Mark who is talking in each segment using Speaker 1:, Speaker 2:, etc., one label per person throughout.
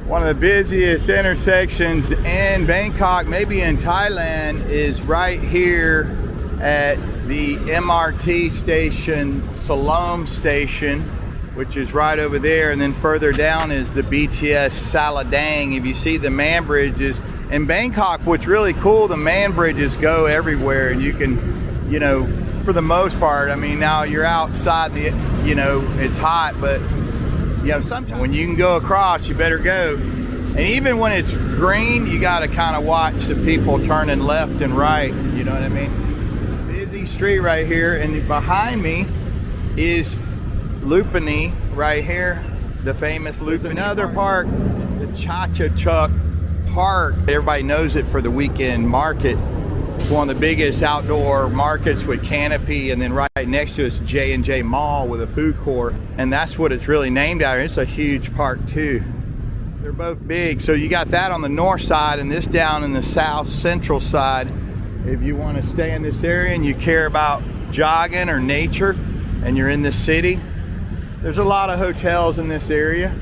Speaker 1: One of the busiest intersections in Bangkok, maybe in Thailand, is right here at the MRT station, Silom station, which is right over there. And then further down is the BTS Sala Daeng. If you see the man bridges in Bangkok, what's really cool, the man bridges go everywhere, and you can, you know, for the most part, I mean, now you're outside the, you know, it's hot, but you know, sometimes when you can go across, you better go. And even when it's green, you got to kind of watch the people turning left and right. You know what I mean? Busy street right here, and behind me is Lumphini right here, the famous Lumphini. Another park, the Cha-Cha-Chuck Park. Everybody knows it for the weekend market. It's one of the biggest outdoor markets with canopy, and then right next to it's J&J Mall with a food court, and that's what it's really named after. It's a huge park too. They're both big. So you got that on the north side and this down in the south central side. If you want to stay in this area and you care about jogging or nature and you're in the city, there's a lot of hotels in this area,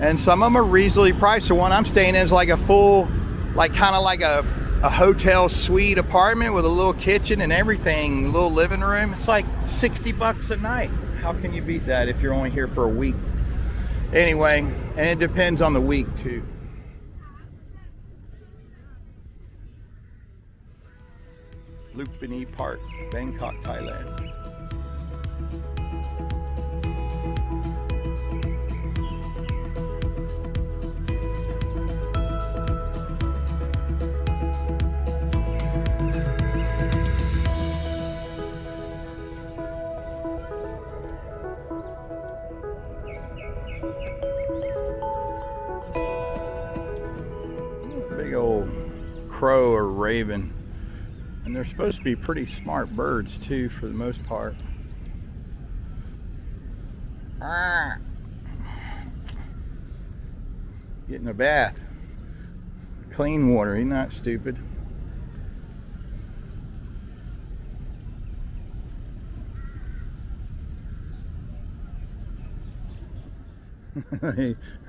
Speaker 1: and some of them are reasonably priced. The one I'm staying in is like a full, like kind of like a hotel suite apartment with a little kitchen and everything, a little living room. It's like 60 bucks a night. How can you beat that if you're only here for a week? Anyway, and it depends on the week too. Lumphini Park, Bangkok, Thailand. Big old crow or raven, and they're supposed to be pretty smart birds too for the most part. Getting a bath, clean water. He's not stupid.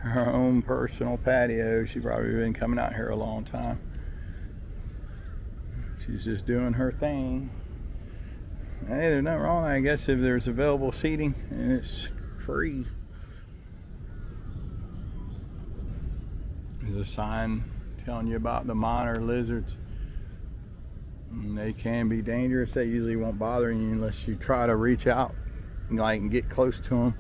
Speaker 1: Her own personal patio. She's probably been coming out here a long time. She's just doing her thing. Hey, there's nothing wrong, I guess, if there's available seating and it's free. There's a sign telling you about the monitor lizards. And they can be dangerous. They usually won't bother you unless you try to reach out and get close to them.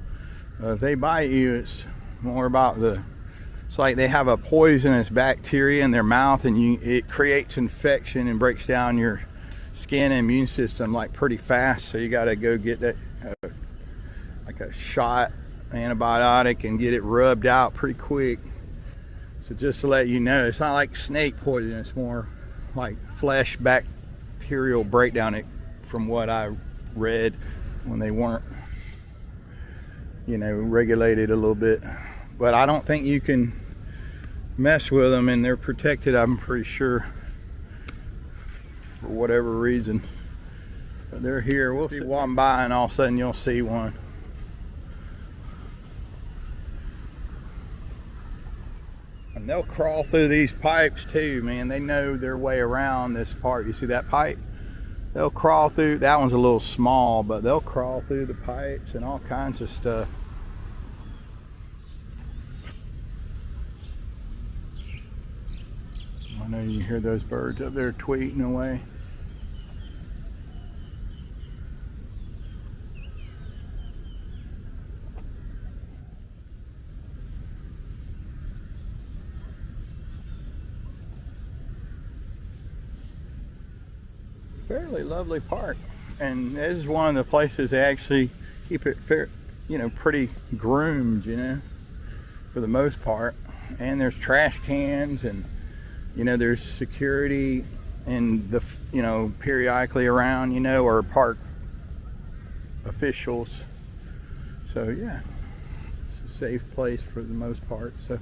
Speaker 1: If they bite you, it's more about it's like they have a poisonous bacteria in their mouth, and it creates infection and breaks down your skin and immune system like pretty fast. So you got to go get that like a shot antibiotic and get it rubbed out pretty quick. So just to let you know, it's not like snake poison. It's more like flesh bacterial breakdown, from what I read when they weren't, you know, regulated a little bit. But I don't think you can mess with them, and they're protected, I'm pretty sure, for whatever reason. But they're here. We'll see walking by, and all of a sudden you'll see one. And they'll crawl through these pipes too, man. They know their way around this part. You see that pipe? They'll crawl through. That one's a little small, but they'll crawl through the pipes and all kinds of stuff. I know you hear those birds up there tweeting away. Fairly lovely park, and this is one of the places they actually keep it fair, you know, pretty groomed, you know, for the most part. And there's trash cans, and you know, there's security and the, you know, periodically around, you know, or park officials. So yeah, it's a safe place for the most part. So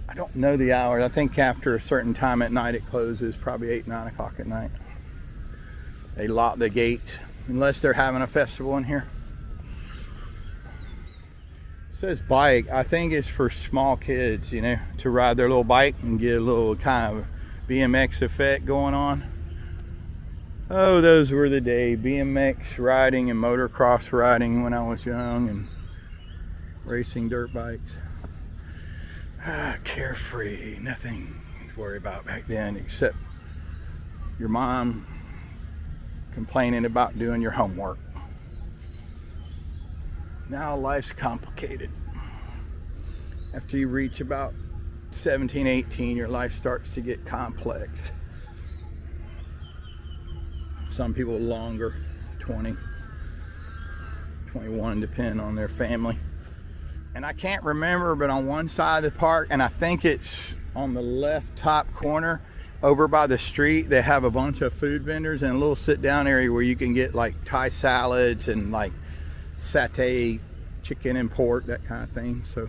Speaker 1: I don't know the hours. I think after a certain time at night it closes, probably 8, 9 o'clock at night. They lock the gate unless they're having a festival in here. says bike. I think it's for small kids, you know, to ride their little bike and get a little kind of BMX effect going on. Oh, those were the days, BMX riding and motocross riding when I was young, and racing dirt bikes. Carefree, nothing to worry about back then except your mom complaining about doing your homework. Now life's complicated. After you reach about 17, 18, your life starts to get complex. Some people longer, 20, 21, depending on their family. And I can't remember, but on one side of the park, and I think it's on the left top corner, over by the street, they have a bunch of food vendors and a little sit down area where you can get like Thai salads and like satay, chicken and pork, that kind of thing. So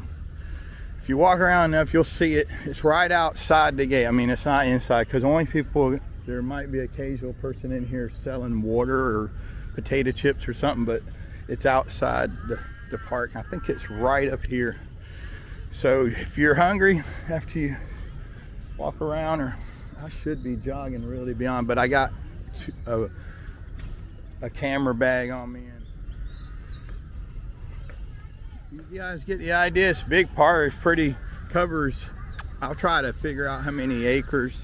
Speaker 1: if you walk around enough, you'll see it. It's right outside the gate. I mean, it's not inside, because only people, there might be an occasional person in here selling water or potato chips or something, but it's outside the park. I think it's right up here. So if you're hungry after you walk around, or I should be jogging really beyond, but I got a camera bag on me, and you guys get the idea. It's a big park. It's pretty, covers, I'll try to figure out how many acres.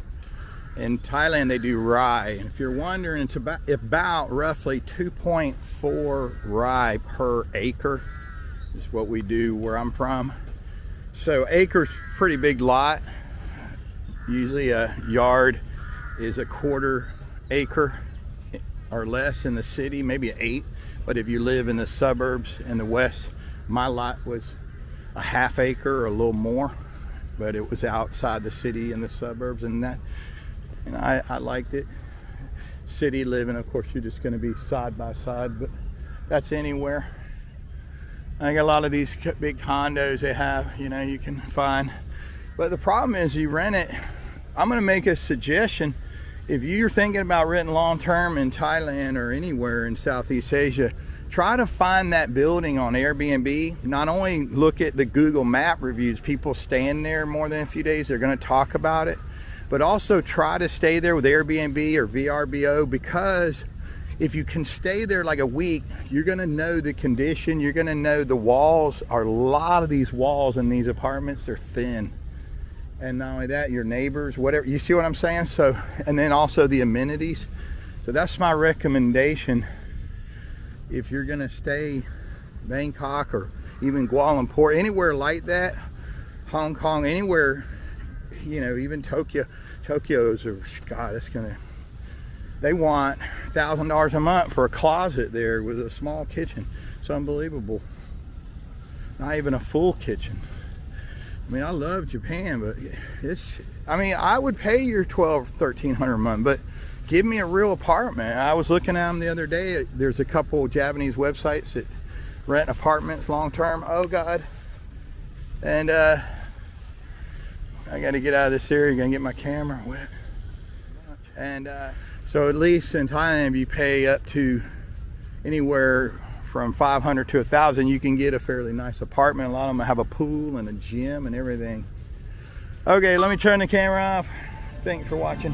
Speaker 1: In Thailand they do rye, and if you're wondering, it's about roughly 2.4 rye per acre is what we do where I'm from. So acre's pretty big lot. Usually a yard is a quarter acre or less in the city, maybe an 1/8. But if you live in the suburbs in the west, my lot was a half acre or a little more, but it was outside the city in the suburbs, and I liked it. City living, of course, you're just going to be side by side, but that's anywhere. I got a lot of these big condos they have, you know, you can find. But the problem is you rent it. I'm going to make a suggestion. If you're thinking about renting long term in Thailand or anywhere in Southeast Asia, try to find that building on Airbnb. Not only look at the Google map reviews, people staying there more than a few days, they're going to talk about it. But also try to stay there with Airbnb or VRBO, because if you can stay there like a week, you're gonna know the condition, you're gonna know the walls are, a lot of these walls in these apartments are thin. And not only that, your neighbors, whatever, you see what I'm saying? So, and then also the amenities. So that's my recommendation. If you're gonna stay Bangkok or even Kuala Lumpur, anywhere like that, Hong Kong, anywhere, you know, even Tokyo's, or God, it's gonna, they want $1,000 a month for a closet there with a small kitchen. It's unbelievable. Not even a full kitchen. I mean, I love Japan, but it's, I mean, I would pay your $1,200-1,300 a month, but give me a real apartment. I was looking at them the other day. There's a couple Japanese websites that rent apartments long term. Oh God. And I got to get out of this area. Gonna get my camera wet. And so at least in Thailand, you pay up to anywhere from 500 to 1,000. You can get a fairly nice apartment. A lot of them have a pool and a gym and everything. Okay, let me turn the camera off. Thanks for watching.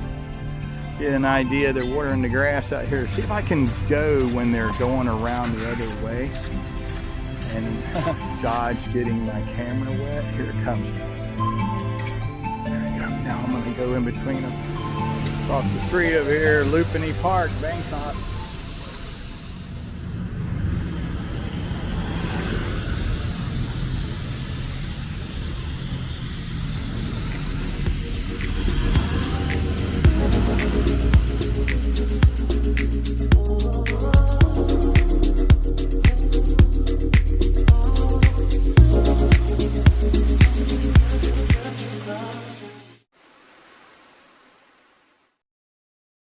Speaker 1: Get an idea. They're watering the grass out here. See if I can go when they're going around the other way and dodge getting my camera wet. Here it comes. There we go. Now I'm gonna go in between them. Across the street over here, Lumphini Park, Bangkok.